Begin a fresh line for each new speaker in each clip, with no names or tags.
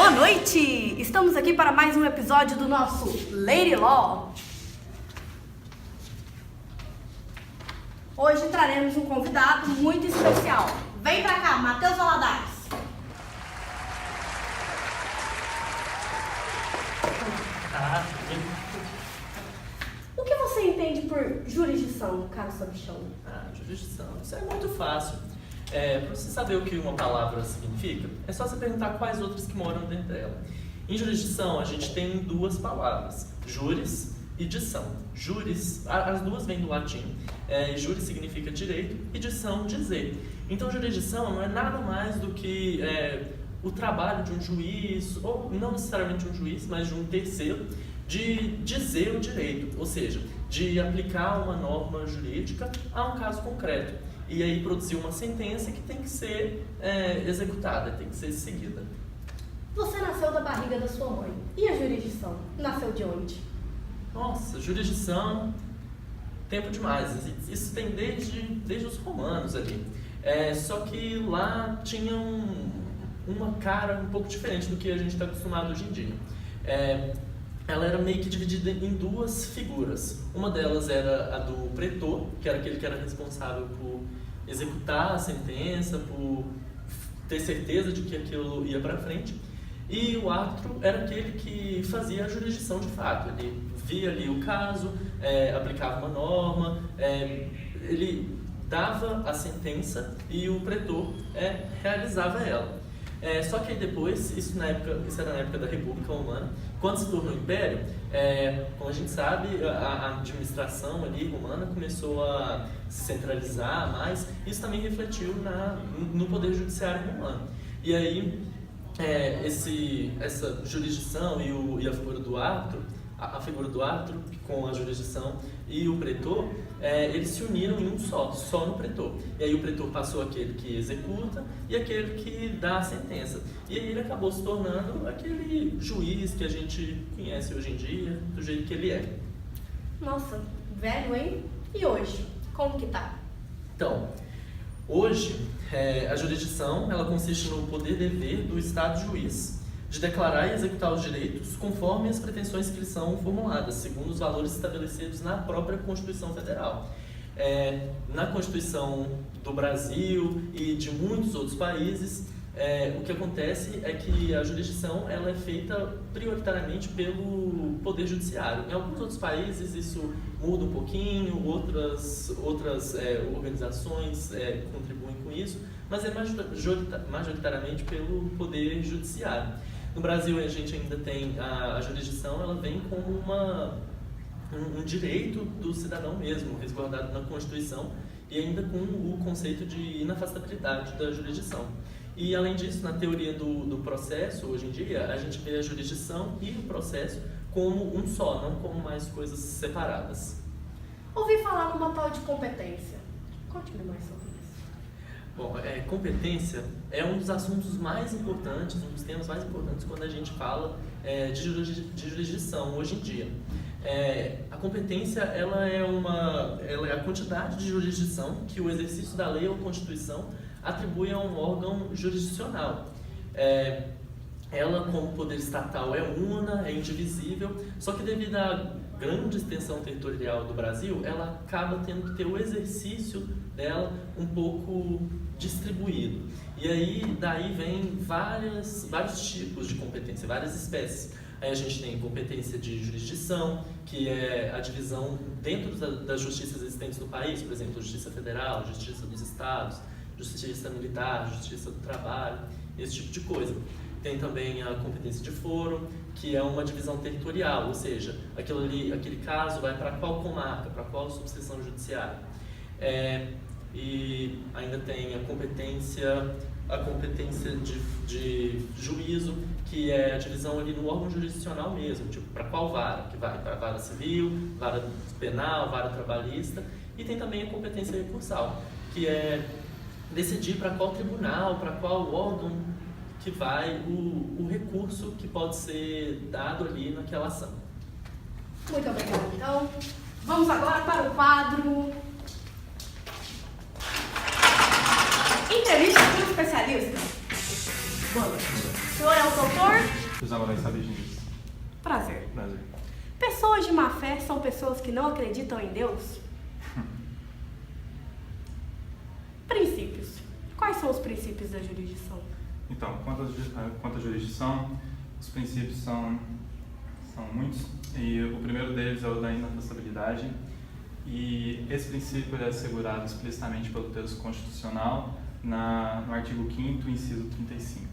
Boa noite! Estamos aqui para mais um episódio do nosso Lady Law. Hoje traremos um convidado muito especial. Vem pra cá, Matheus Valadares. O que você entende por jurisdição, caro sabichão?
Jurisdição, isso é muito fácil. Para você saber o que uma palavra significa, é só você perguntar quais outras que moram dentro dela. Em jurisdição, a gente tem duas palavras, juris e dição. Juris, as duas vêm do latim, juris significa direito e dição, dizer. Então, jurisdição não é nada mais do que o trabalho de um juiz, ou não necessariamente um juiz, mas de um terceiro, de dizer o direito, ou seja, de aplicar uma norma jurídica a um caso concreto. E aí produzir uma sentença que tem que ser executada, tem que ser seguida.
Você nasceu da barriga da sua mãe. E a jurisdição? Nasceu de onde?
Nossa, jurisdição, tempo demais. Isso tem desde os romanos ali. Só que lá tinha uma cara um pouco diferente do que a gente está acostumado hoje em dia. Ela era meio que dividida em duas figuras. Uma delas era a do pretor, que era aquele que era responsável por executar a sentença, por ter certeza de que aquilo ia para frente. E o árbitro era aquele que fazia a jurisdição de fato. Ele via ali o caso, aplicava uma norma, ele dava a sentença e o pretor realizava ela. Só que aí depois, isso era na época da República Romana, quando se tornou Império, como a gente sabe, a administração ali romana começou a se centralizar mais, isso também refletiu no poder judiciário romano. E aí, essa jurisdição e a figura do árbitro, a figura do árbitro com a jurisdição e o pretor, eles se uniram em um só no pretor. E aí o pretor passou aquele que executa e aquele que dá a sentença. E aí ele acabou se tornando aquele juiz que a gente conhece hoje em dia, do jeito que ele é.
Nossa, velho, hein? E hoje? Como que tá?
Então, hoje, a jurisdição ela consiste no poder-dever do Estado juiz de declarar e executar os direitos conforme as pretensões que lhes são formuladas, segundo os valores estabelecidos na própria Constituição Federal. Na Constituição do Brasil e de muitos outros países, o que acontece é que a jurisdição ela é feita prioritariamente pelo Poder Judiciário. Em alguns outros países isso muda um pouquinho, outras organizações contribuem com isso, mas é majoritariamente pelo Poder Judiciário. No Brasil, a gente ainda tem a jurisdição, ela vem como um direito do cidadão mesmo, resguardado na Constituição, e ainda com o conceito de inafastabilidade da jurisdição. E, além disso, na teoria do processo, hoje em dia, a gente vê a jurisdição e o processo como um só, não como mais coisas separadas.
Ouvi falar numa tal de competência. Conte-me mais sobre isso.
Bom, competência é um dos assuntos mais importantes, um dos temas mais importantes quando a gente fala de jurisdição hoje em dia. A competência ela é a quantidade de jurisdição que o exercício da lei ou Constituição atribui a um órgão jurisdicional. Ela, como poder estatal, é una, é indivisível, só que devido à grande extensão territorial do Brasil, ela acaba tendo que ter o exercício dela um pouco distribuído. E aí, daí vem vários tipos de competência, várias espécies. Aí a gente tem competência de jurisdição, que é a divisão dentro das justiças existentes no país, por exemplo, Justiça Federal, Justiça dos Estados, Justiça Militar, Justiça do Trabalho, esse tipo de coisa. Tem também a competência de foro, que é uma divisão territorial, ou seja, aquele caso vai para qual comarca, para qual subseção judiciária. E ainda tem a competência de juízo, que é a divisão ali no órgão jurisdicional mesmo, tipo, para qual vara, que vai para a vara civil, vara penal, vara trabalhista, e tem também a competência recursal, que é decidir para qual tribunal, para qual órgão que vai o recurso que pode ser dado ali naquela ação.
Muito obrigada. Então, vamos agora para o quadro Entrevista com o especialista. Boa noite. senhor é o doutor?
José Lourenço Abidinhas.
Prazer.
Prazer.
Pessoas de má fé são pessoas que não acreditam em Deus? Princípios. Quais são os princípios da jurisdição?
Então, quanto à jurisdição, os princípios são muitos, e o primeiro deles é o da inafastabilidade, e esse princípio é assegurado explicitamente pelo texto constitucional no artigo 5º, inciso 35.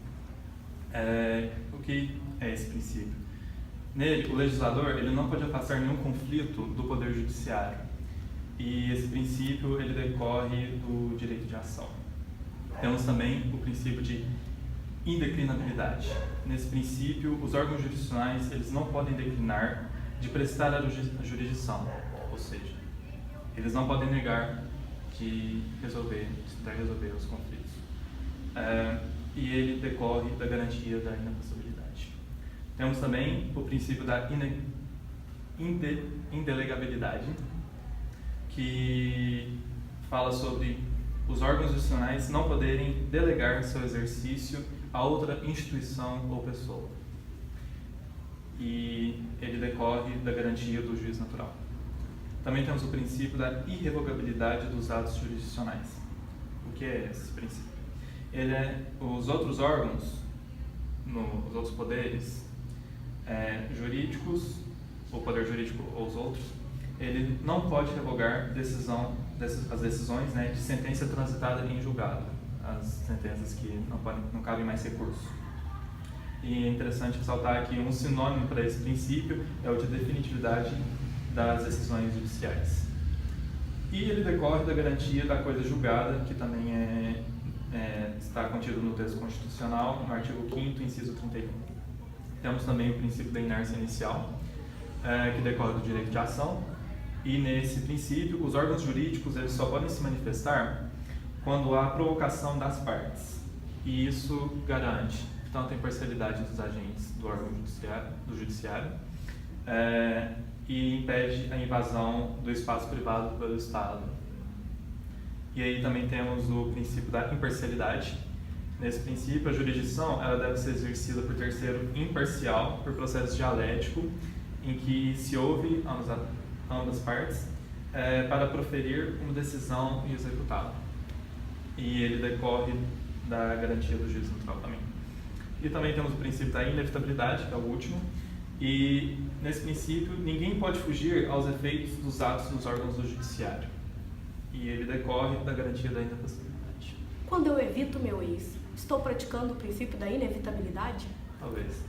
O que é esse princípio? Nele, o legislador ele não pode afastar nenhum conflito do poder judiciário, e esse princípio ele decorre do direito de ação. Temos também o princípio de indeclinabilidade. Nesse princípio, os órgãos jurisdicionais eles não podem declinar de prestar a jurisdição, ou seja, eles não podem negar de tentar resolver os conflitos. E ele decorre da garantia da inafastabilidade. Temos também o princípio da indelegabilidade, que fala sobre os órgãos jurisdicionais não poderem delegar seu exercício a outra instituição ou pessoa. E ele decorre da garantia do juiz natural. Também temos o princípio da irrevogabilidade dos atos jurisdicionais. O que é esse princípio? Ele é os outros órgãos, os outros poderes jurídicos, o poder jurídico ou os outros, ele não pode revogar as decisões de sentença transitada em julgado, as sentenças que não cabem mais recurso. E é interessante ressaltar que um sinônimo para esse princípio é o de definitividade das decisões judiciais. E ele decorre da garantia da coisa julgada, que também está contido no texto constitucional, no artigo 5º, inciso 31. Temos também o princípio da inércia inicial, que decorre do direito de ação, e nesse princípio os órgãos jurídicos eles só podem se manifestar quando há provocação das partes, e isso garante tanto a imparcialidade dos agentes do órgão judiciário, e impede a invasão do espaço privado pelo Estado. E aí também temos o princípio da imparcialidade. Nesse princípio, a jurisdição ela deve ser exercida por terceiro imparcial, por processo dialético, em que se ouve ambas partes para proferir uma decisão e executá-la. E ele decorre da garantia do juiz natural também. E também temos o princípio da inevitabilidade, que é o último, e nesse princípio ninguém pode fugir aos efeitos dos atos dos órgãos do judiciário. E ele decorre da garantia da inevitabilidade.
Quando eu evito meu ex, estou praticando o princípio da inevitabilidade?
Talvez.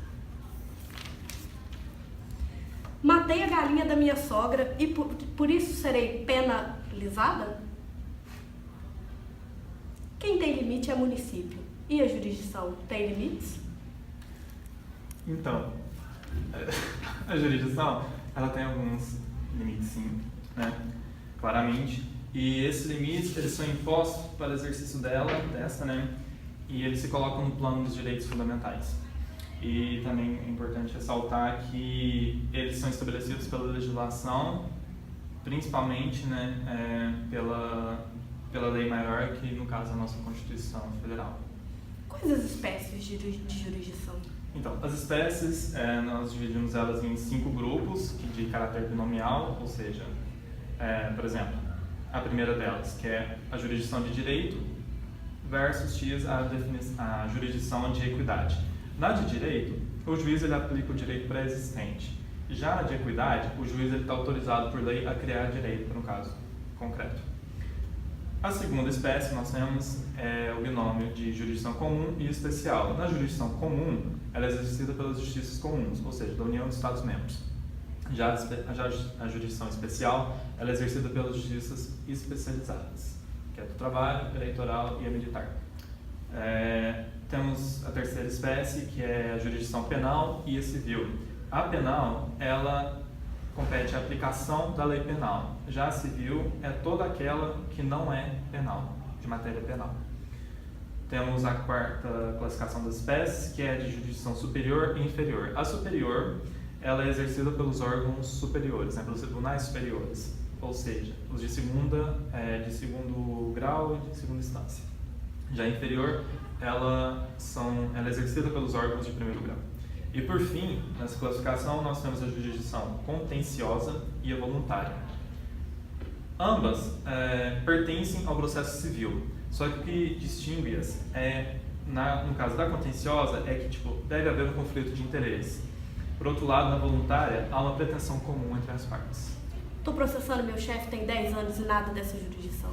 Matei a galinha da minha sogra e por isso serei penalizada? Quem tem limite é município. E a jurisdição tem limites?
Então, a jurisdição ela tem alguns limites, sim, claramente. E esses limites eles são impostos para o exercício e eles se colocam no plano dos direitos fundamentais. E também é importante ressaltar que eles são estabelecidos pela legislação, principalmente pela lei maior, que no caso é a nossa Constituição Federal.
Quais as espécies de jurisdição?
Então, as espécies, nós dividimos elas em 5 grupos de caráter binomial, ou seja, por exemplo, a primeira delas, que é a jurisdição de direito, versus X, a jurisdição de equidade. Na de direito, o juiz ele aplica o direito pré-existente. Já na de equidade, o juiz está autorizado por lei a criar direito, no caso concreto. A segunda espécie nós temos o binômio de jurisdição comum e especial. Na jurisdição comum, ela é exercida pelas justiças comuns, ou seja, da União dos Estados-membros. Já a jurisdição especial, ela é exercida pelas justiças especializadas, que é do trabalho, eleitoral e a militar. Temos a terceira espécie, que é a jurisdição penal e a civil. A penal, ela compete à aplicação da lei penal. Já a civil é toda aquela que não é penal, de matéria penal. Temos a quarta classificação das espécies, que é de jurisdição superior e inferior. A superior, ela é exercida pelos órgãos superiores, pelos tribunais superiores, ou seja, os de segundo grau e de segunda instância. Já a inferior, ela é exercida pelos órgãos de primeiro grau. E por fim, nessa classificação, nós temos a jurisdição contenciosa e a voluntária. Ambas pertencem ao processo civil, só que o que distingue-as no caso da contenciosa é que deve haver um conflito de interesse. Por outro lado, na voluntária, há uma pretensão comum entre as partes.
Tô processando meu chefe, tem 10 anos e nada dessa jurisdição.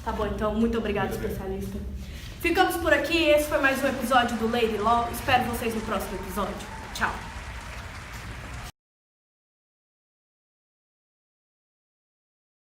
Tá bom, então, muito obrigado, especialista. Ficamos por aqui, esse foi mais um episódio do Lady Law. Espero vocês no próximo episódio. Tchau!